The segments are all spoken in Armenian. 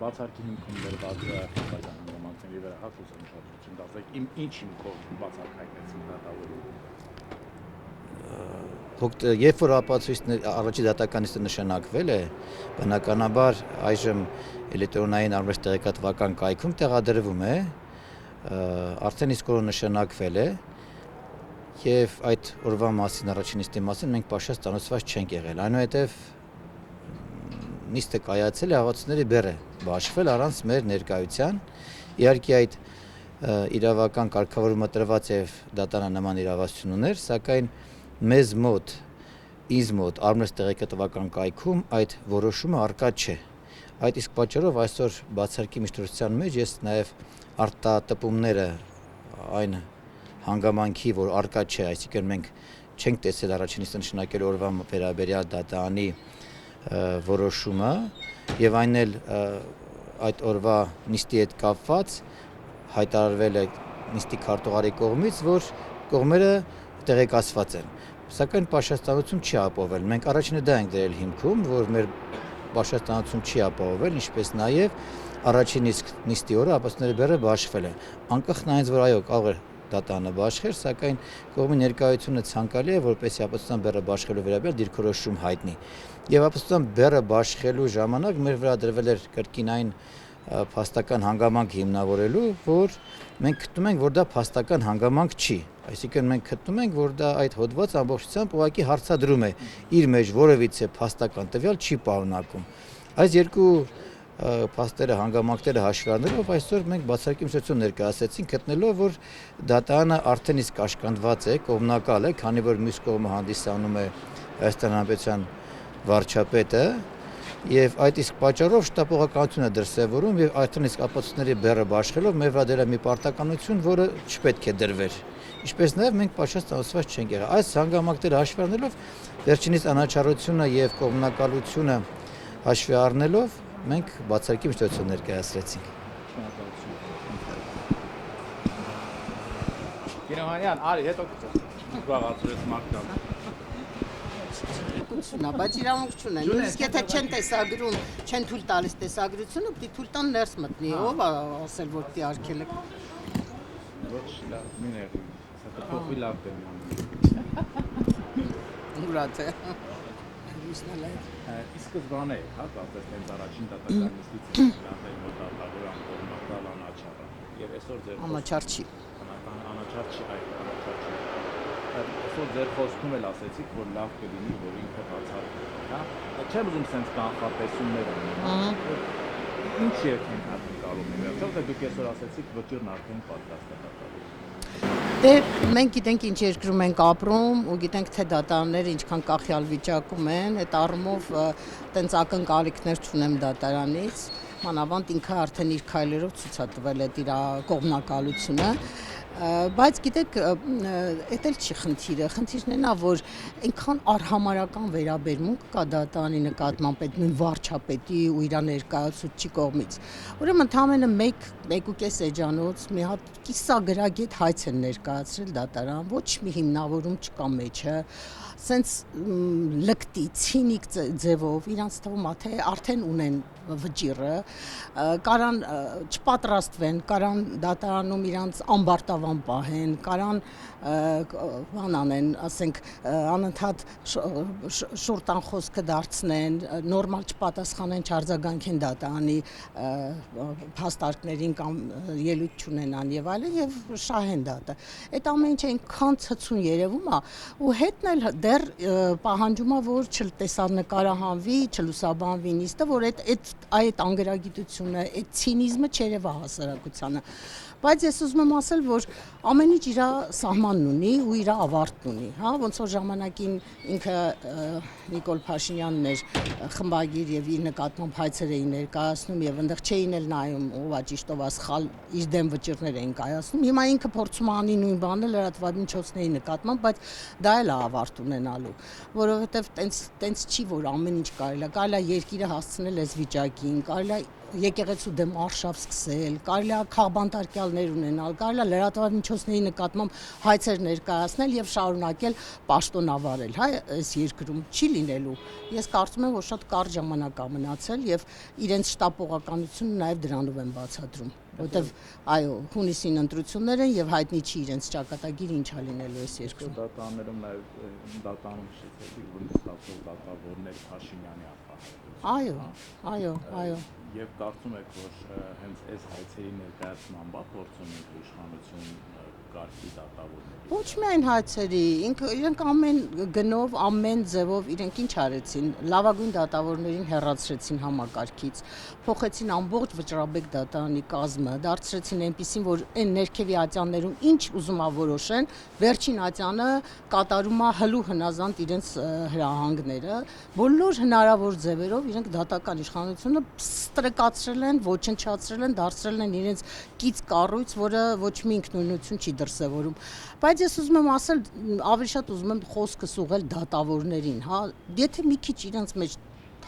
բացարկի հիմքում դրված խմբական հանգամանքների վրա հակուսանշադրություն դասեք ինչ հիմքով բացարկայնեցին դատավորում Երբ որ առաջի դատականիստը նշանակվել է, բնականաբար այժմ էլեկտրոնային արվեստ տեղեկատվական կայքում տեղադրվում է, արդեն իսկ որ նշանակվել է, եւ այդ օրվա մասին առաջին նիստի մասին մենք պաշտած ծանոթված չենք եղել, այնուհետև նիստը կայացել է, աղացիների բեռը բաշխվել առանց մեր ներկայության, իհարկե այդ իրավական կարգավորումը տրված եւ դատարանը նման իրավասություն ուներ, սակայն մեզ մոտ, ինձ մոտ արմրես տեղեկատվական կայքում այդ որոշումը առկա չէ։ Այդ իսկ պատճառով այսօր բացարկի միջնորդության մեջ ես նաև արտատպումները այն հանգամանքի, որ առկա չէ, այսինքն մենք չենք տեսել առաջին իսկ նշանակել օրվա վերաբերյալ դատարանի որոշումը եւ այն էլ այդ օրվա նիստի հետ կապված հայտարարվել է նիստի քարտուղարի կողմից, որ կողմերը տեղեկացված են։ Սակայն պաշտպանություն չի ապահովել։ Մենք առաջինը դա ենք դրել հիմքում, որ մեր պաշտպանություն չի ապահովել, ինչպես նաև առաջին իսկ նիստի օրը ապացույցների բեռը բաշխվել է։ Անկախ նայած որ այո, կարող է դատարանը բաշխեր, սակայն կողմի ներկայությունը ցանկալի է, որպեսզի ապացույցության բեռը բաշխելու վերաբերյալ դիրքորոշում հայտնի։ Եվ ապացույցության բեռը բաշխելու ժամանակ մեր վրա դրվել էր կրկին այն փաստական հանգամանք հիմնավորելու, որ մենք գտնում ենք, որ դա փաստական հանգամանք չի։ Այսինքն մենք գտնում ենք, որ դա այդ հոդվածը ամբողջությամբ ուղղակի հարցադրում է, իր մեջ որևիցե փաստական տվյալ չի պարունակում։ Այս երկու փաստերը հանգամանքները հաշվի առնելով այսօր մենք բացարկի միջոցով ներկայացրեցինք, գտնելով, որ դատարանը արդեն իսկ կաշկանդված է, կողմնակալ է, քանի որ մյուս կողմը հանդիսանում է Հայաստան Հանրապետության վարչապետը, եւ այդ իսկ պատճառով շտապողականություն է դրսևորում եւ արդեն իսկ ապացույցների բեռը բաշխելով մեր վրա դրել մի պարտականություն, որը չպետք է դրվեր։ Ինչպես նաև մենք պաշտած ծանոթված չենք եղել։ Այս հանգամանքները հաշվի առնելով վերջինիս անաչառությունը եւ կողմնակալությունը հաշվի առնելով մենք բացարկի միջոցով ներկայացրեցինք։ Գերմանիան, արի հետո գաղացրեց մարտան։ Բայց իրավունք չունեն։ Նույնիսկ եթե չեն տեսագրում, չեն թույլ տալիս տեսագրությունը, պիտի թույլ տան ներս մտնի, ով է ասել, որ պիտի արգելը։ Ոչ լավ, միներ, սա փոխվի լավ դեմն։ Ուրաց է։ Իսկ զբանը է, հա, կարծես հենց առաջին դատականիստից լավային մոտավորան կողմնակալ անաչառը։ Եվ այսօր ձեր անաչառ չի։ Անաչառ չի, այո, անաչառ չի։ Այսօր ձեր խոսքում էլ ասեցիք, որ լավ կլինի, որ ինքը բացառվի, հա։ Չեմ ուզում սենց կանխատեսումներ անել։ Ինչ երկենք ակնկալում եմ, որովհետեւ դուք այսօր ասեցիք, վճիրն արդեն պատրաստ է դատարանում։ Դե մենք գիտենք ինչ երկրում ենք ապրում ու գիտենք թե դատարանները ինչքան կախյալ վիճակում են, այդ առումով տենց ակնկալիքներ չունեմ դատարանից, մանավանդ ինքը արդեն իր քայլերով ցույց է տվել այդ իր կողմնակալությունը, բայց գիտեք, էդ էլ չի խնդիրը, խնդիրն է նա, որ այնքան արհամարական վերաբերմունք կա դատարանի նկատմամբ այդ նույն վարչապետի ու իր ներկայացուցիչի կողմից։ Ուրեմն ընդամենը 1.5 էջանոց մի հատ կիսագրագետ հայց են ներկայացրել դատարան, ոչ մի հիմնավորում չկա մեջը, սենց լկտի, ցինիկ ձևով իրանց թվում է, թե արդեն ունեն վճիրը, կարան չպատրաստվեն, կարան դատարանում իրանց ամբարտավան պահեն, կարան բան անեն, ասենք անընդհատ շուրտան խոսքը դարձնեն, նորմալ չպատասխանեն, չարձագանքեն դատարանի փաստարկներին կամ ելույթ չունենան եւ այլն եւ շահեն դատը։ Այդ ամեն ինչը այնքան ցցուն երևում է ու հետն էլ դեռ պահանջում է, որ չտեսանեկարահանվի, չլուսաբանվի նիստը, որ այդ անգրագիտությունը, այդ ցինիզմը չերևա հասարակությանը։ Բայց ես ուզում եմ ասել, որ ամեն ինչ իր սահմանն ունի ու իր ավարտն ունի, հա, ոնց որ ժամանակին ինքը Նիկոլ Փաշինյանն էր խմբագիր եւ իր նկատմամբ հայցեր էին ներկայացնում եւ այնտեղ չէին էլ նայում ով է ճիշտ ով է սխալ, իր դեմ վճիռներ էին կայացնում։ Հիմա ինքը փորձում անի նույն բանը լրատվամիջոցների նկատմամբ, բայց դա էլ է ավարտ ունենա։ ունենալու, որովհետև տենց չի, որ ամեն ինչ կարելի է երկիրը հասցնել այս վիճակին, կարելի է եկեղեցու դեմ արշավ սկսել, կարելի է քաղբանտարկյալներ ունենալ, կարելի է լրատվամիջոցների նկատմամբ հայցեր ներկայացնել եւ շարունակել պաշտոնավարել, հա, այս երկրում չի լինելու։ Ես կարծում եմ, որ շատ կարճ ժամանակ է մնացել եւ իրենց շտապողականությունը նաեւ դրանով են բացատրում, որովհետեւ այո, հունիսին ընտրություններ են եւ հայտնի չի իրենց ճակատագիրը ինչա լինելու այս երկրում։ Դատաներում նաեւ դատանում շիթելի որնստացող դատավորներ Փաշինյանի Այո։ Եվ կարծում եք, որ հենց այս հայցերի ներկայացման բա փորձում են իշխանություն կարգի դատավորների։ Ոչ միայն հայցերի, իրենք ամեն գնով, ամեն ձևով իրենք ինչ արեցին, լավագույն դատավորներին հեռացրեցին համակարգից, փոխեցին ամբողջ Վճռաբեկ դատարանի կազմը, դարձրեցին այնպիսին, որ այն ներքևի ատյաններում ինչ ուզում ա որոշեն, վերջին ատյանը կատարում ա հլու հնազանդ իրենց հրահանգները, բոլոր հնարավոր ձևերով իրենք դատական իշխանությունը ստրկացրել են, ոչնչացրել են, դարձրել են իրենց կից կառույց, որը ոչ մի ինքնուրույնություն չի դրսևորում։ Բայց ես ուզում եմ ասել, ավելի շատ ուզում եմ խոսքս ուղղել դատավորներին, հա, եթե մի քիչ իրենց մեջ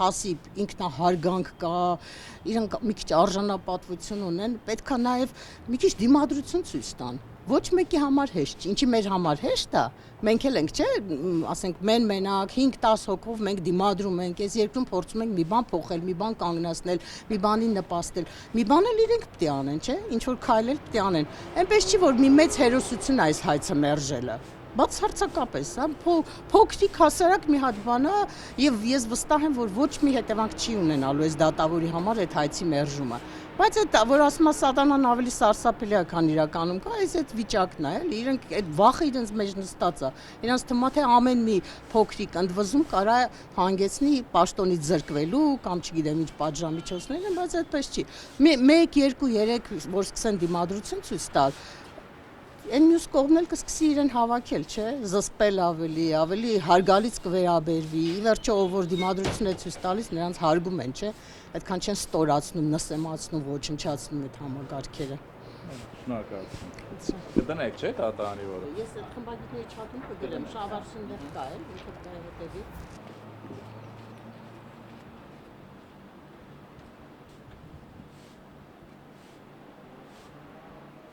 թասիբ, ինքնահարգանք կա, իրենք մի քիչ արժանապատվություն ունեն, պետք է նաև մի քիչ դիմադրություն ցույց տան։ Ոչ մեկի համար հեշտ չի, ինչի մեր համար հեշտ է, մենք էլ ենք, չէ, ասենք մենակ 5-10 հոգով մենք դիմադրում ենք, այս երկրում փորձում ենք մի բան փոխել, մի բան կանգնացնել, մի բանի նպաստել, մի բան էլ իրենք պետք է անեն, չէ, ինչ որ քայլել պետք է անեն։ Այնպես չի, որ մի մեծ հերոսություն է այս հայցը մերժելը։ Բացարձակապես, հա, փոքրիկ հասարակ մի հատ բան է եւ ես վստահ եմ, որ ոչ մի հետևանք չի ունենալու այս դատավորի համար այդ հայցի մերժումը։ Բայց այդ որ ասում է սատանան ավելի սարսափելի է, քան իրականում կա, այդ վիճակն է, էլի, իրենք այդ վախը իրենց մեջ նստած է։ Իրենց թվում է թե ամեն մի փոքրիկ ընդվզում կարա հանգեցնի պաշտոնից զրկվելու կամ չգիտեմ ինչ պատժամիջոցներ են, բայց այդպես չի։ 1, 2, 3 որ սկսեն դիմադրություն ցույց տալ, այն մյուս կողմն էլ կսկսի իրեն հավաքել, չէ, զսպել ավելի հարգալից կվերաբերվի, ի վերջո ով որ դիմադրություն է ցույց տալիս, նրանց հարգում են, չէ, այդքան չեն ստորացնում, նսեմացնում, ոչնչացնում այդ համակարգերը։ Շնորհակալություն։ Կդնեք, չէ, դատարանի որը։ Ես այդ խմբագիրների չաթում կգրեմ, շավարշին դեռ կա, ինքը կա հետևի։